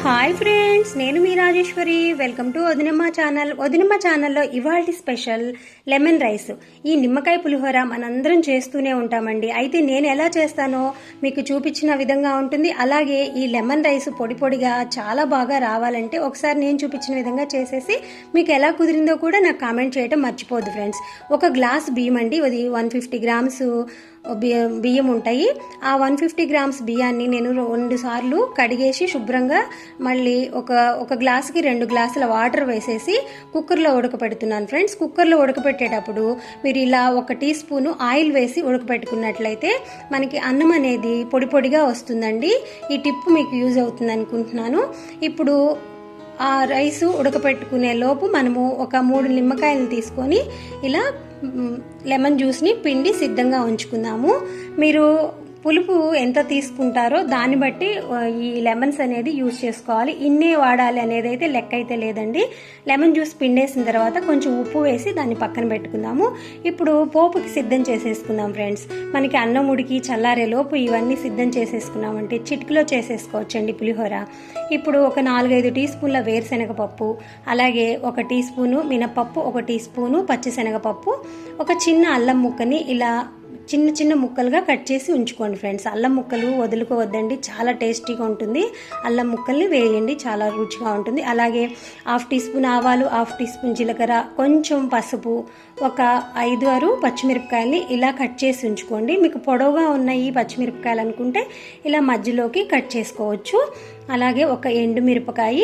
Hi friends, నేను మీ Rajeswari. Welcome to Vadinamma channel. Vadinamma ఛానల్లో ఇవాళ స్పెషల్ లెమన్ రైస్. ఈ నిమ్మకాయ పులిహోర మనందరం చేస్తూనే ఉంటామండి. అయితే నేను ఎలా చేస్తానో మీకు చూపించిన విధంగా ఉంటుంది. అలాగే ఈ లెమన్ రైస్ పొడి పొడిగా చాలా బాగా రావాలంటే ఒకసారి నేను చూపించిన విధంగా చేసేసి మీకు ఎలా కుదిరిందో కూడా నాకు కామెంట్ చేయడం మర్చిపోద్దు ఫ్రెండ్స్. ఒక గ్లాస్ బియ్యం అండి, అది 150 గ్రామ్స్ బియ్యం ఉంటాయి. ఆ 150 గ్రామ్స్ బియ్యాన్ని నేను 2 సార్లు కడిగేసి శుభ్రంగా మళ్ళీ ఒక గ్లాసుకి 2 గ్లాసుల వాటర్ వేసేసి కుక్కర్లో ఉడకపెడుతున్నాను ఫ్రెండ్స్. కుక్కర్లో ఉడకపెట్టేటప్పుడు మీరు ఇలా 1 టీ స్పూను ఆయిల్ వేసి ఉడకపెట్టుకున్నట్లయితే మనకి అన్నం అనేది పొడి పొడిగా వస్తుందండి. ఈ టిప్ మీకు యూజ్ అవుతుంది అనుకుంటున్నాను. ఇప్పుడు ఆ రైస్ ఉడకపెట్టుకునే లోపు మనము ఒక 3 నిమ్మకాయలు తీసుకొని ఇలా లెమన్ జ్యూస్ని పిండి సిద్ధంగా ఉంచుకుందాము. మీరు పులుపు ఎంత తీసుకుంటారో దాన్ని బట్టి ఈ లెమన్స్ అనేది యూజ్ చేసుకోవాలి. ఇన్నే వాడాలి అనేది అయితే లెక్క అయితే లేదండి. లెమన్ జ్యూస్ పిండేసిన తర్వాత కొంచెం ఉప్పు వేసి దాన్ని పక్కన పెట్టుకుందాము. ఇప్పుడు పోపుకి సిద్ధం చేసేసుకుందాం ఫ్రెండ్స్. మనకి అన్నం ఉడికి చల్లారే లోపు ఇవన్నీ సిద్ధం చేసేసుకున్నామంటే చిటికలో చేసేసుకోవచ్చండి పులిహోర. ఇప్పుడు ఒక 4-5 టీ స్పూన్ల వేరుశనగపప్పు, అలాగే 1 టీ స్పూను మినపప్పు, 1 టీ స్పూను పచ్చిశనగపప్పు, ఒక చిన్న అల్లం ముక్కని ఇలా చిన్న చిన్న ముక్కలుగా కట్ చేసి ఉంచుకోండి ఫ్రెండ్స్. అల్లం ముక్కలు వదులుకోవద్దండి, చాలా టేస్టీగా ఉంటుంది. అల్లం ముక్కల్ని వేయండి, చాలా రుచిగా ఉంటుంది. అలాగే 1/2 టీ స్పూన్ ఆవాలు, 1/2 టీ స్పూన్ జీలకర్ర, కొంచెం పసుపు, ఒక 5-6 పచ్చిమిరపకాయల్ని ఇలా కట్ చేసి ఉంచుకోండి. మీకు పొడవుగా ఉన్న ఈ పచ్చిమిరపకాయలు అనుకుంటే ఇలా మధ్యలోకి కట్ చేసుకోవచ్చు. అలాగే ఒక ఎండుమిరపకాయ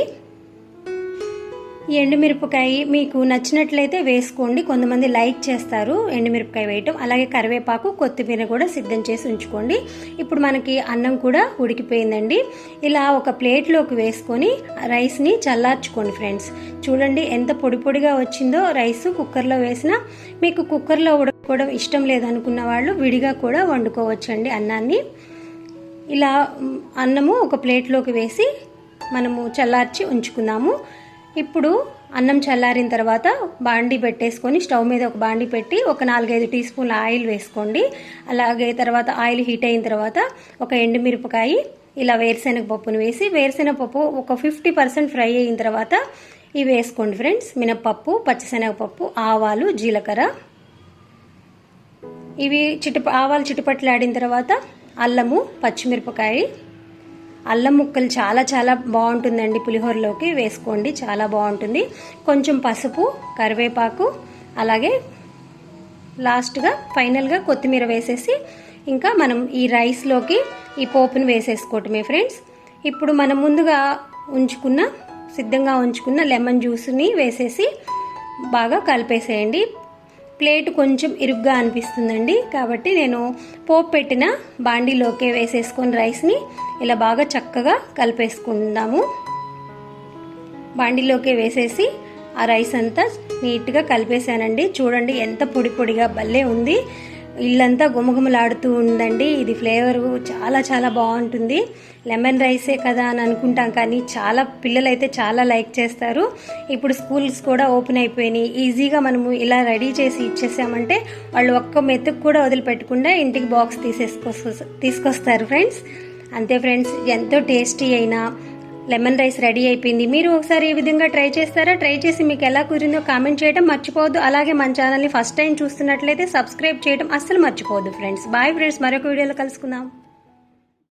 మీకు నచ్చినట్లయితే వేసుకోండి. కొంతమంది లైక్ చేస్తారు ఎండుమిరపకాయ వేయటం. అలాగే కరివేపాకు, కొత్తిమీర కూడా సిద్ధం చేసి ఉంచుకోండి. ఇప్పుడు మనకి అన్నం కూడా ఉడికిపోయిందండి. ఇలా ఒక ప్లేట్లోకి వేసుకొని రైస్ని చల్లార్చుకోండి ఫ్రెండ్స్. చూడండి ఎంత పొడి పొడిగా వచ్చిందో రైస్. కుక్కర్లో వేసినా మీకు కుక్కర్లో ఉడకడం ఇష్టం లేదనుకున్న వాళ్ళు విడిగా కూడా వండుకోవచ్చండి అన్నాన్ని. ఇలా అన్నము ఒక ప్లేట్లోకి వేసి మనము చల్లార్చి ఉంచుకుందాము. ఇప్పుడు అన్నం చల్లారిన తర్వాత బాండీ పెట్టేసుకొని స్టవ్ మీద ఒక బాండీ పెట్టి ఒక 4-5 టీ స్పూన్ల ఆయిల్ వేసుకోండి. అలాగే తర్వాత ఆయిల్ హీట్ అయిన తర్వాత ఒక ఎండుమిరపకాయ, ఇలా వేరుశనగపప్పును వేసి వేరుశనగపప్పు ఒక 50% ఫ్రై అయిన తర్వాత ఇవి వేసుకోండి ఫ్రెండ్స్. మినపప్పు, పచ్చిశనగపప్పు, ఆవాలు, జీలకర్ర. ఇవి ఆవాలు చిటపట్లాడిన తర్వాత అల్లము, పచ్చిమిరపకాయ, అల్లం ముక్కలు చాలా చాలా బాగుంటుందండి. పులిహోరలోకి వేసుకోండి, చాలా బాగుంటుంది. కొంచెం పసుపు, కరివేపాకు, అలాగే లాస్ట్గా ఫైనల్గా కొత్తిమీర వేసేసి ఇంకా మనం ఈ రైస్లోకి ఈ పోపును వేసేసుకోవటమే ఫ్రెండ్స్. ఇప్పుడు మనం ముందుగా సిద్ధంగా ఉంచుకున్న లెమన్ జ్యూస్ని వేసేసి బాగా కలిపేసేయండి. ప్లేట్ కొంచెం ఇరుగ్గా అనిపిస్తుందండి, కాబట్టి నేను పోపు పెట్టిన బాండీలోకే వేసేసుకొని రైస్ని ఇలా బాగా చక్కగా కలిపేసుకుందాము. బాండీలోకే వేసేసి ఆ రైస్ అంతా నీట్గా కలిపేసానండి. చూడండి ఎంత పొడి పొడిగా భలే ఉంది. ఇల్లంతా గుమగుమలాడుతూ ఉందండి. ఇది ఫ్లేవరు చాలా చాలా బాగుంటుంది. లెమన్ రైసే కదా అని అనుకుంటాం, కానీ పిల్లలైతే చాలా లైక్ చేస్తారు. ఇప్పుడు స్కూల్స్ కూడా ఓపెన్ అయిపోయినాయి. ఈజీగా మనము ఇలా రెడీ చేసి ఇచ్చేసామంటే వాళ్ళు ఒక్క మెతుకు కూడా వదిలిపెట్టకుండా ఇంటికి బాక్స్ తీసుకొస్తారు ఫ్రెండ్స్. అంతే ఫ్రెండ్స్, ఎంతో టేస్టీ అయిన లెమన్ రైస్ రెడీ అయిపోయింది. మీరు ఒకసారి ఈ విధంగా ట్రై చేస్తారా? ట్రై చేసి మీకు ఎలా కుదిరిందో కామెంట్ చేయడం మర్చిపోవద్దు. అలాగే మన ఛానల్ని ఫస్ట్ టైం చూస్తున్నట్లయితే సబ్స్క్రైబ్ చేయడం అస్సలు మర్చిపోవద్దు ఫ్రెండ్స్. బాయ్ ఫ్రెండ్స్, మరొక వీడియోలో కలుసుకుందాం.